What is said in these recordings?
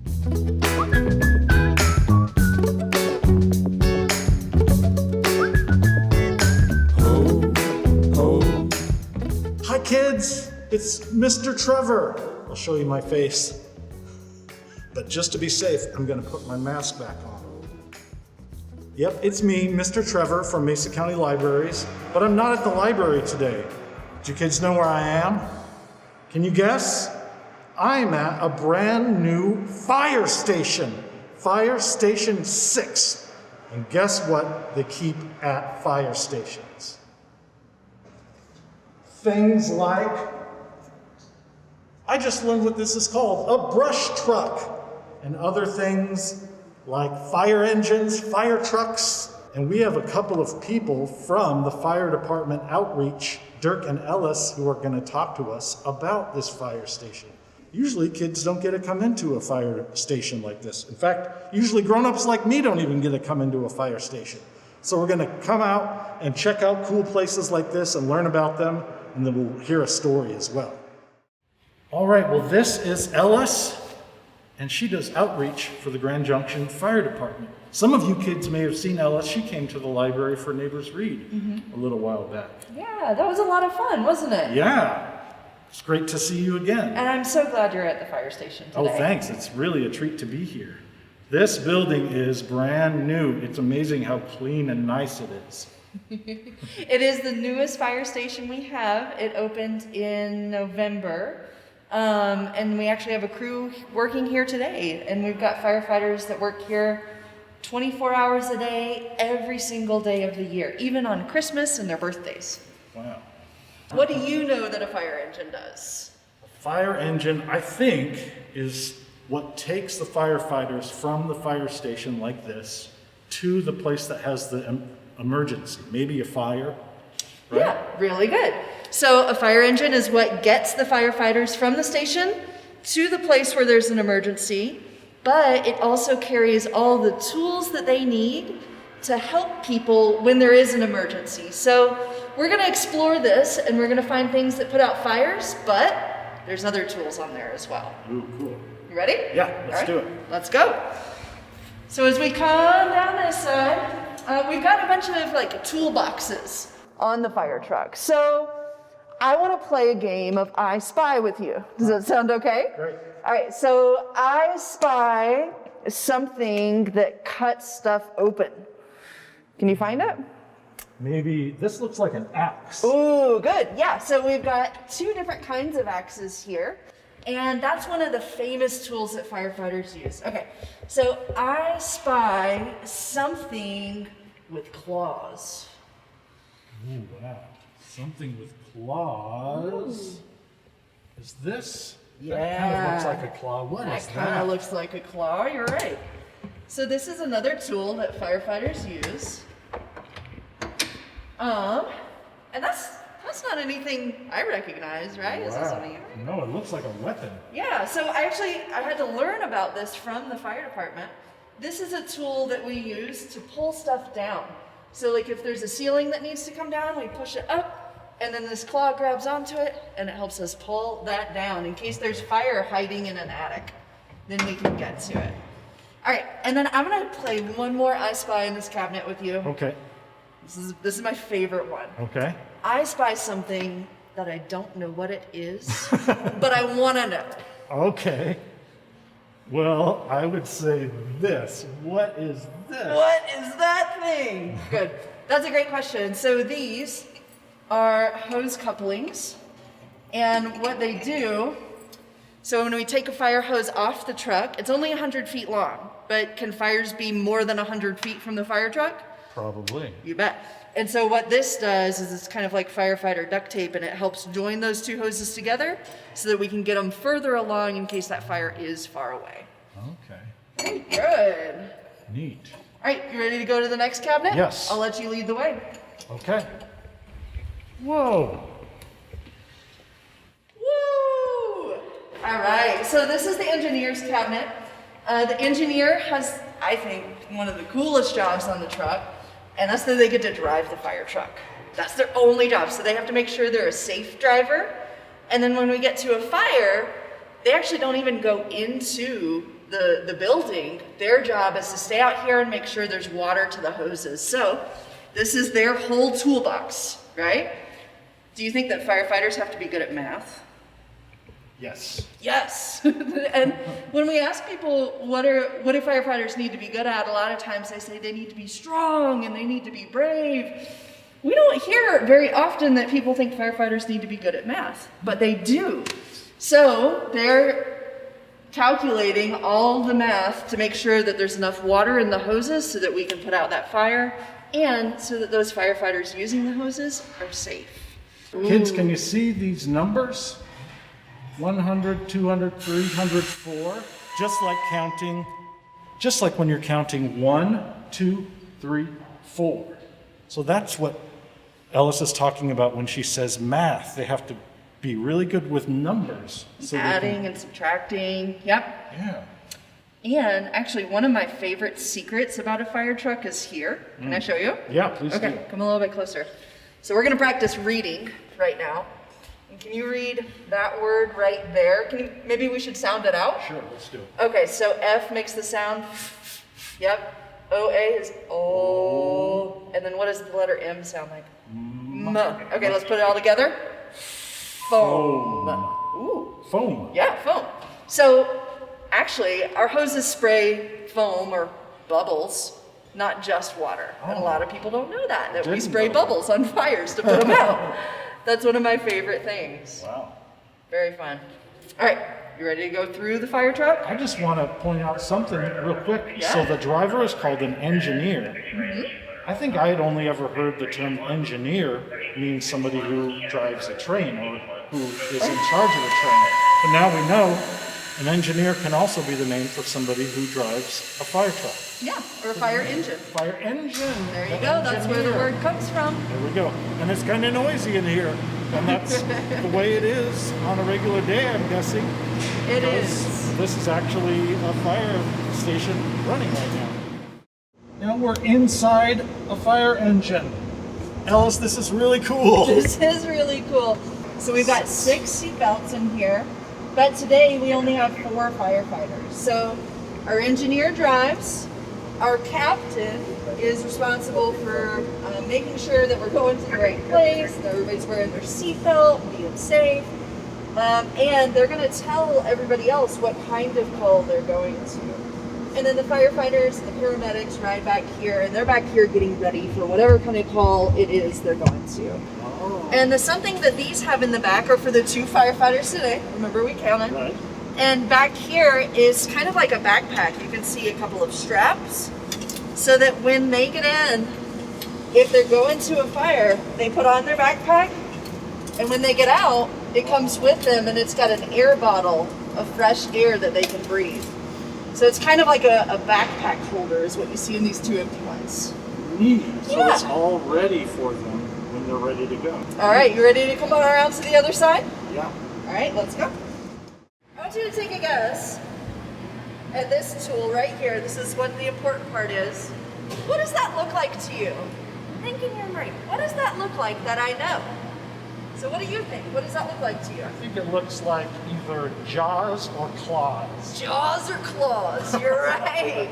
Hi kids, it's Mr. Trevor. I'll show you my face. But just to be safe, I'm gonna put my mask back on. Yep, it's me, Mr. Trevor from Mesa County Libraries, but I'm not at the library today. Do you kids know where I am? Can you guess? I'm at a brand new fire station, Fire Station 6. And guess what they keep at fire stations? Things like, I just learned what this is called, a brush truck, and other things like fire engines, fire trucks, and we have a couple of people from the fire department outreach, Dirk and Ellis, who are going to talk to us about this fire station. Usually kids don't get to come into a fire station like this. In fact, usually grown-ups like me don't even get to come into a fire station. So we're going to come out and check out cool places like this and learn about them, and then we'll hear a story as well. All right, well, this is Ellis, and she does outreach for the Grand Junction Fire Department. Some of you kids may have seen Ellis. She came to the library for Neighbors Read a little while back. Yeah, that was a lot of fun, wasn't it? Yeah, it's great to see you again. And I'm so glad you're at the fire station today. Oh, thanks. It's really a treat to be here. This building is brand new. It's amazing how clean and nice it is. It is the newest fire station we have. It opened in November. And we actually have a crew working here today. And we've got firefighters that work here 24 hours a day, every single day of the year, even on Christmas and their birthdays. Wow. What do you know that a fire engine does? A fire engine, I think, is what takes the firefighters from the fire station like this to the place that has the emergency, maybe a fire, right? Yeah, really good. So a fire engine is what gets the firefighters from the station to the place where there's an emergency, but it also carries all the tools that they need to help people when there is an emergency. So we're gonna explore this and we're gonna find things that put out fires, but there's other tools on there as well. Ooh, cool. You ready? Yeah, let's do it. Let's go. So as we come down this side, we've got a bunch of like toolboxes on the fire truck. So I want to play a game of I Spy with you. Does that sound okay? Great. All right, so I spy something that cuts stuff open. Can you find it? Maybe this looks like an axe. Ooh, good. Yeah, so we've got two different kinds of axes here. And that's one of the famous tools that firefighters use. Okay, so I spy something with claws. Ooh, wow. Something with claws. Ooh. Is this? Yeah. That kind of looks like a claw. What is that? That kind of looks like a claw. You're right. So this is another tool that firefighters use. And that's not anything I recognize, right? Wow. Is that something you No, it looks like a weapon. Yeah, so I had to learn about this from the fire department. This is a tool that we use to pull stuff down. So like if there's a ceiling that needs to come down, we push it up, and then this claw grabs onto it, and it helps us pull that down in case there's fire hiding in an attic. Then we can get to it. All right, and then I'm gonna play one more I Spy in this cabinet with you. Okay. This is my favorite one. Okay. I spy something that I don't know what it is, but I wanna know. Okay. Well, I would say this. What is this? What is that thing? Good. That's a great question. So these are hose couplings. And what they do, so when we take a fire hose off the truck, it's only 100 feet long, but can fires be more than 100 feet from the fire truck? Probably. You bet. And so what this does is it's kind of like firefighter duct tape, and it helps join those two hoses together so that we can get them further along in case that fire is far away. Okay. Very good. Neat. All right, you ready to go to the next cabinet? Yes. I'll let you lead the way. Okay. Whoa. Woo! All right, so this is the engineer's cabinet. The engineer has, I think, one of the coolest jobs on the truck, and that's that they get to drive the fire truck. That's their only job, so they have to make sure they're a safe driver. And then when we get to a fire, they actually don't even go into the building, their job is to stay out here and make sure there's water to the hoses. So this is their whole toolbox, right? Do you think that firefighters have to be good at math? Yes. Yes. And when we ask people what do firefighters need to be good at, a lot of times they say they need to be strong and they need to be brave. We don't hear very often that people think firefighters need to be good at math, but they do. So they're calculating all the math to make sure that there's enough water in the hoses so that we can put out that fire, and so that those firefighters using the hoses are safe. Kids, can you see these numbers? 100, 200, 300, 4. Just like when you're counting 1, 2, 3, 4. So that's what Ellis is talking about when she says math. They have to be really good with numbers. So adding and subtracting, yep. Yeah. And actually, one of my favorite secrets about a fire truck is here. Can I show you? Yeah, please do. Okay, come a little bit closer. So we're gonna practice reading right now. And can you read that word right there? Maybe we should sound it out? Sure, let's do it. Okay, so F makes the sound, yep. OA is O. And then what does the letter M sound like? M. Okay, let's put it all together. Foam. Ooh. Foam. Yeah, foam. So actually, our hoses spray foam or bubbles, not just water. And a lot of people don't know that we spray bubbles on fires to put them out. That's one of my favorite things. Wow. Very fun. All right, you ready to go through the fire truck? I just want to point out something real quick. Yeah. So the driver is called an engineer. Mm-hmm. I think I had only ever heard the term engineer means somebody who drives a train or who is in charge of a train. But now we know an engineer can also be the name for somebody who drives a fire truck. Yeah, or a fire engine. Fire engine. There you go, that's where the word comes from. There we go. And it's kind of noisy in here. And that's the way it is on a regular day, I'm guessing. It is. This is actually a fire station running right now. Now we're inside a fire engine. Ellis, this is really cool. This is really cool. So we've got 6 seat belts in here, but today we only have 4 firefighters. So our engineer drives, our captain is responsible for making sure that we're going to the right place, that everybody's wearing their seatbelt, being safe, and they're going to tell everybody else what kind of call they're going to. And then the firefighters and the paramedics ride back here, and they're back here getting ready for whatever kind of call it is they're going to. Oh. And the something that these have in the back are for the 2 firefighters today. Remember, we counted. Right. And back here is kind of like a backpack. You can see a couple of straps, so that when they get in, if they're going to a fire, they put on their backpack, and when they get out, it comes with them, and it's got an air bottle of fresh air that they can breathe. So it's kind of like a backpack holder is what you see in these 2 empty ones. Neat. So Yeah. it's all ready for them when they're ready to go. All right, you ready to come on around to the other side? Yeah. All right, let's go. I want you to take a guess at this tool right here. This is what the important part is. What does that look like to you? Think in your brain. What does that look like that I know? So what do you think? What does that look like to you? I think it looks like either jaws or claws. Jaws or claws, you're right.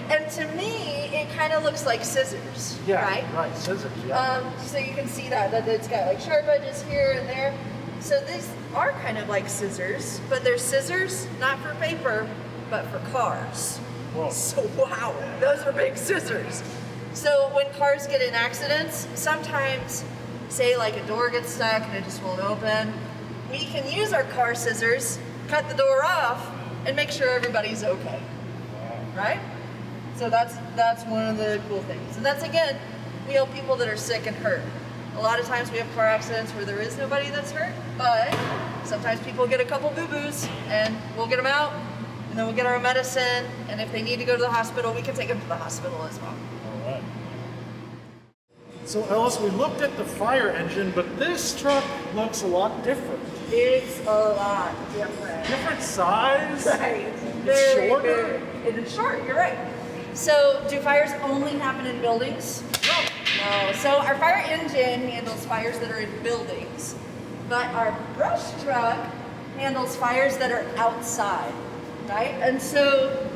And to me, it kind of looks like scissors, Yeah, right? scissors, yeah. So you can see that it's got like sharp edges here and there. So these are kind of like scissors, but they're scissors not for paper, but for cars. Whoa. So wow, those are big scissors. So when cars get in accidents, sometimes, say like a door gets stuck and it just won't open, we can use our car scissors, cut the door off, and make sure everybody's okay, right? So that's one of the cool things. And that's, again, we help people that are sick and hurt. A lot of times we have car accidents where there is nobody that's hurt, but sometimes people get a couple boo-boos and we'll get them out, and then we'll get our medicine, and if they need to go to the hospital, we can take them to the hospital as well. All right. So Ellis, we looked at the fire engine, but this truck looks a lot different. It's a lot different. Different size. Right. It's Very, shorter. It is short, you're right. So do fires only happen in buildings? No. So our fire engine handles fires that are in buildings, but our brush truck handles fires that are outside, right? And so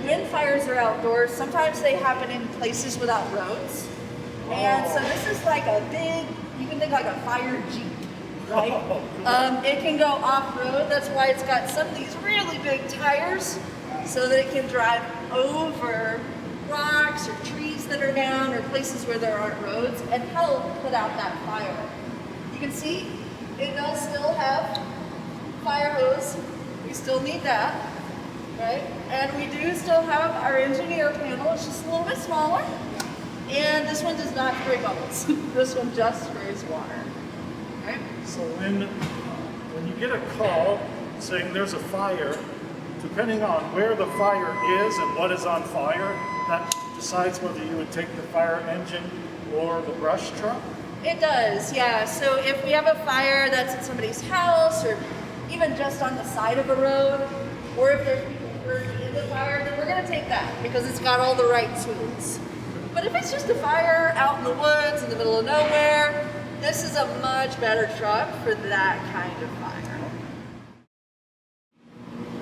when fires are outdoors, sometimes they happen in places without roads. And so this is like a big, you can think like a fire Jeep, right? It can go off-road. That's why it's got some of these really big tires so that it can drive over rocks or trees that are down or places where there aren't roads and help put out that fire. You can see it does still have fire hose. We still need that, right? And we do still have our engineer panel. It's just a little bit smaller. And this one does not spray bubbles. This one just sprays water. Right? So when you get a call saying there's a fire, depending on where the fire is and what is on fire, that decides whether you would take the fire engine or the brush truck? It does, yeah. So if we have a fire that's at somebody's house or even just on the side of a road, or if there's people hurt in the fire, then we're going to take that because it's got all the right tools. But if it's just a fire out in the woods in the middle of nowhere, this is a much better truck for that kind of fire.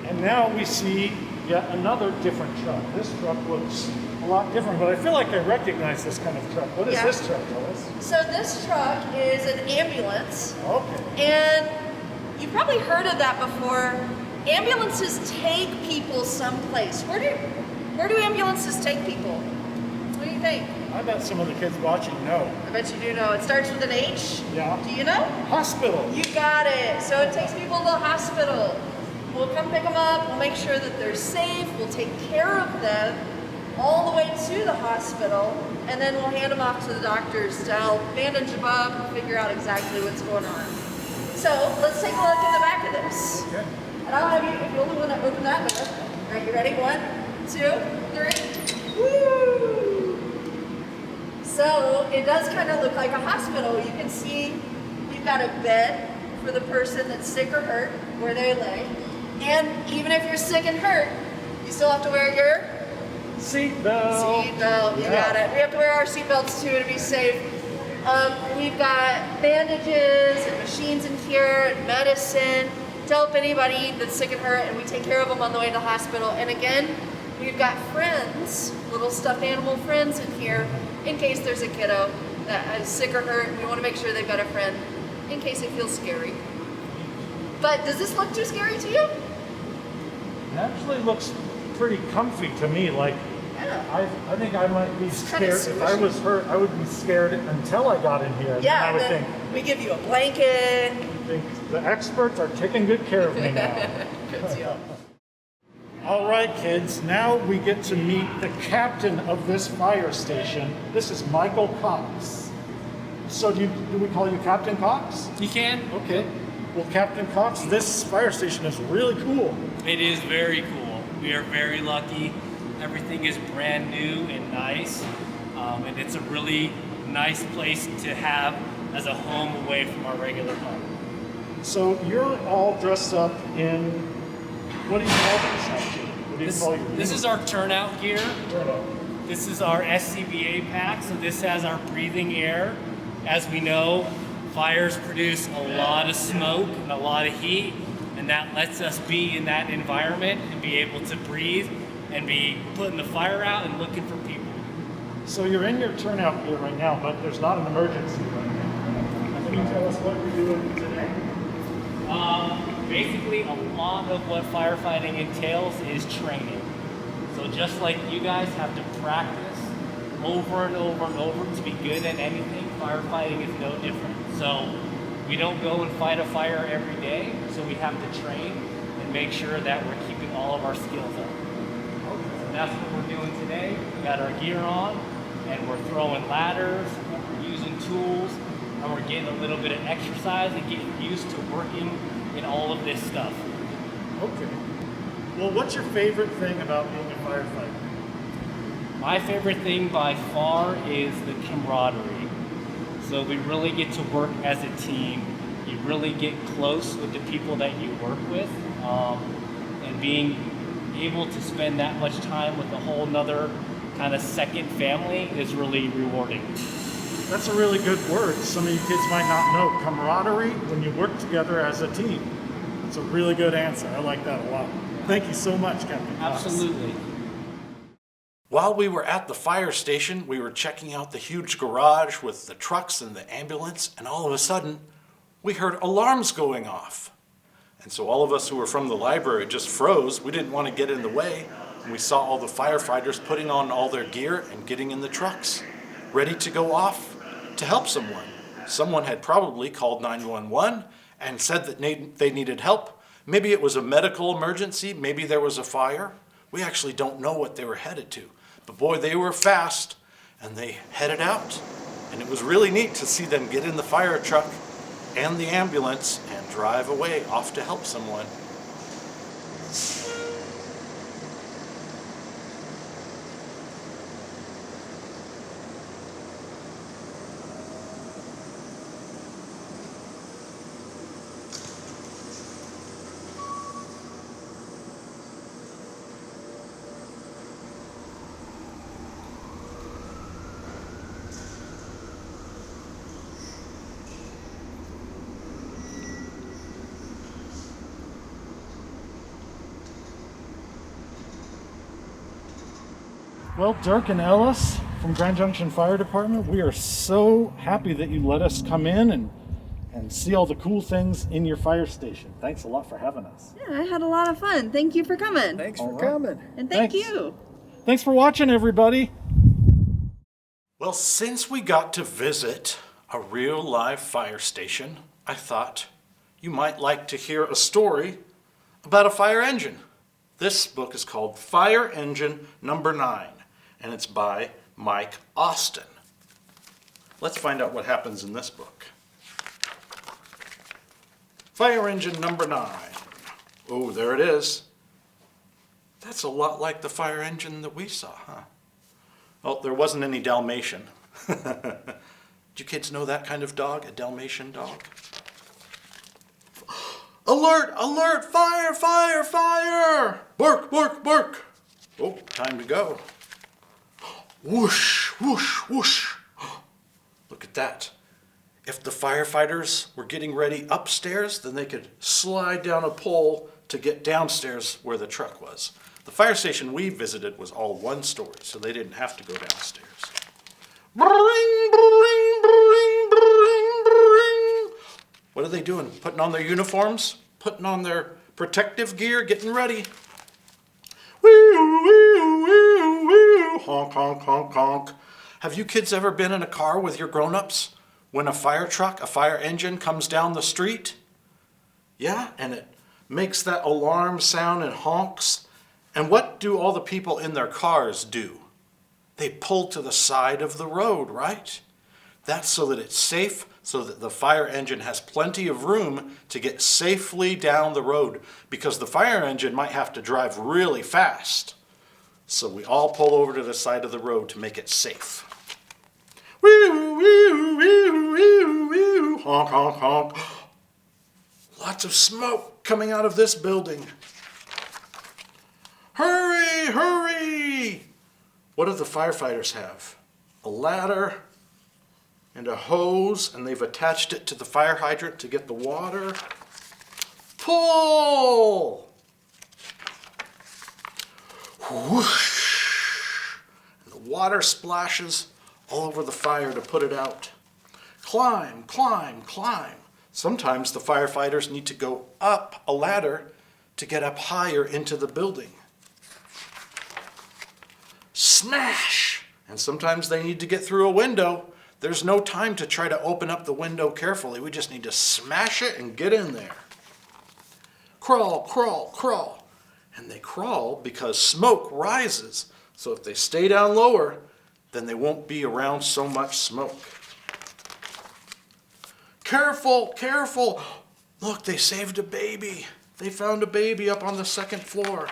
And now we see yet another different truck. This truck looks a lot different, but I feel like I recognize this kind of truck. What is this truck, Lois? So this truck is an ambulance. Okay. And you've probably heard of that before. Ambulances take people someplace. Where do ambulances take people? What do you think? I bet some of the kids watching know. I bet you do know. It starts with an H. Yeah. Do you know? Hospital. You got it. So it takes people to the hospital. We'll come pick them up. We'll make sure that they're safe. We'll take care of them all the way to the hospital. And then we'll hand them off to the doctors to help bandage them up and figure out exactly what's going on. So let's take a look in the back of this. Okay. And I'll have you, if you only want to open that door. All right, you ready? 1, 2, 3. Woo! So it does kind of look like a hospital. You can see we've got a bed for the person that's sick or hurt where they lay. And even if you're sick and hurt, you still have to wear your Seatbelt. seatbelt. You got it. We have to wear our seatbelts too to be safe. We've got bandages and machines in here and medicine to help anybody that's sick and hurt, and we take care of them on the way to the hospital. And again, we've got friends, little stuffed animal friends in here in case there's a kiddo that is sick or hurt. We want to make sure they've got a friend in case it feels scary. But does this look too scary to you? It actually looks pretty comfy to me. Like, Yeah. I think I might be scared. If I squishy. was hurt, I would be scared until I got in here. Yeah, I would and then think, we give you a blanket. the experts are taking good care of me now. Good deal. All right, kids, now we get to meet the captain of this fire station. This is Michael Cox. So do we call you Captain Cox? You can. Okay. Well, Captain Cox, this fire station is really cool. It is very cool. We are very lucky. Everything is brand new and nice. And it's a really nice place to have as a home away from our regular home. So you're all dressed up in, what do you call this actually? What do you call your This is our turnout gear. turnout? This is our SCBA pack. So this has our breathing air. As we know, fires produce a lot of smoke and a lot of heat, and that lets us be in that environment and be able to breathe and be putting the fire out and looking for people. So you're in your turnout gear right now, but there's not an emergency right now. Can you tell us what you're doing today? Basically, a lot of what firefighting entails is training. So just like you guys have to practice over and over and over to be good at anything, firefighting is no different. So we don't go and fight a fire every day, so we have to train and make sure that we're keeping all of our skills up. So that's what we're doing today. We got our gear on, and we're throwing ladders, and we're using tools, and we're getting a little bit of exercise and getting used to working in all of this stuff. Okay. Well, what's your favorite thing about being a firefighter? My favorite thing by far is the camaraderie. So we really get to work as a team. You really get close with the people that you work with, and being able to spend that much time with a whole nother kind of second family is really rewarding. That's a really good word. Some of you kids might not know. Camaraderie, when you work together as a team. It's a really good answer. I like that a lot. Thank you so much, Captain Cox. Absolutely. While we were at the fire station, we were checking out the huge garage with the trucks and the ambulance, and all of a sudden, we heard alarms going off. And so all of us who were from the library just froze. We didn't want to get in the way. And we saw all the firefighters putting on all their gear and getting in the trucks, ready to go off to help someone. Someone had probably called 911 and said that they needed help. Maybe it was a medical emergency. Maybe there was a fire. We actually don't know what they were headed to. But boy, they were fast, and they headed out. And it was really neat to see them get in the fire truck and the ambulance and drive away off to help someone. Well, Dirk and Ellis from Grand Junction Fire Department, we are so happy that you let us come in and see all the cool things in your fire station. Thanks a lot for having us. Yeah, I had a lot of fun. Thank you for coming. Thanks All for right. coming. And thank Thanks. you. Thanks for watching, everybody. Well, since we got to visit a real live fire station, I thought you might like to hear a story about a fire engine. This book is called Fire Engine Number 9, and it's by Mike Austin. Let's find out what happens in this book. Fire Engine Number 9. Oh, there it is. That's a lot like the fire engine that we saw, huh? Oh, there wasn't any Dalmatian. Do you kids know that kind of dog, a Dalmatian dog? Alert, alert, fire, fire, fire! Bark, bark, bark! Oh, time to go. Whoosh, whoosh, whoosh. Look at that. If the firefighters were getting ready upstairs, then they could slide down a pole to get downstairs where the truck was. The fire station we visited was all one story, so they didn't have to go downstairs. Bring, bring, bring, bring, bring. What are they doing? Putting on their uniforms? Putting on their protective gear? Getting ready? Woo, woo, woo, woo. Honk, honk, honk, honk. Have you kids ever been in a car with your grown-ups when a fire truck, a fire engine comes down the street? Yeah, and it makes that alarm sound and honks. And what do all the people in their cars do? They pull to the side of the road, right? That's so that it's safe, so that the fire engine has plenty of room to get safely down the road, because the fire engine might have to drive really fast. So we all pull over to the side of the road to make it safe. Woo, woo, woo, woo, woo. Honk, honk, honk. Lots of smoke coming out of this building. Hurry, hurry! What do the firefighters have? A ladder and a hose, and they've attached it to the fire hydrant to get the water. Pull! Whoosh! And the water splashes all over the fire to put it out. Climb, climb, climb. Sometimes the firefighters need to go up a ladder to get up higher into the building. Smash! And sometimes they need to get through a window. There's no time to try to open up the window carefully. We just need to smash it and get in there. Crawl, crawl, crawl. And they crawl because smoke rises. So if they stay down lower, then they won't be around so much smoke. Careful, careful. Look, they saved a baby. They found a baby up on the second floor.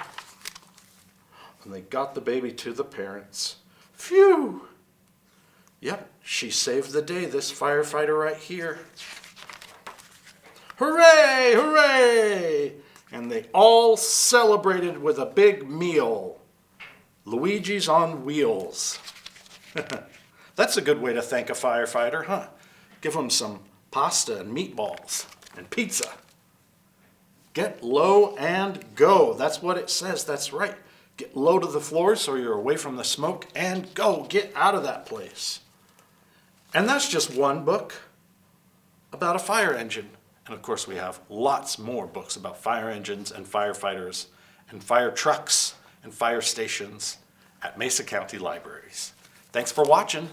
And they got the baby to the parents. Phew! Yep, she saved the day, this firefighter right here. Hooray, hooray! And they all celebrated with a big meal. Luigi's on wheels. That's a good way to thank a firefighter, huh? Give them some pasta and meatballs and pizza. Get low and go. That's what it says. That's right. Get low to the floor so you're away from the smoke, and go, get out of that place. And that's just one book about a fire engine. And of course we have lots more books about fire engines and firefighters and fire trucks and fire stations at Mesa County Libraries. Thanks for watching.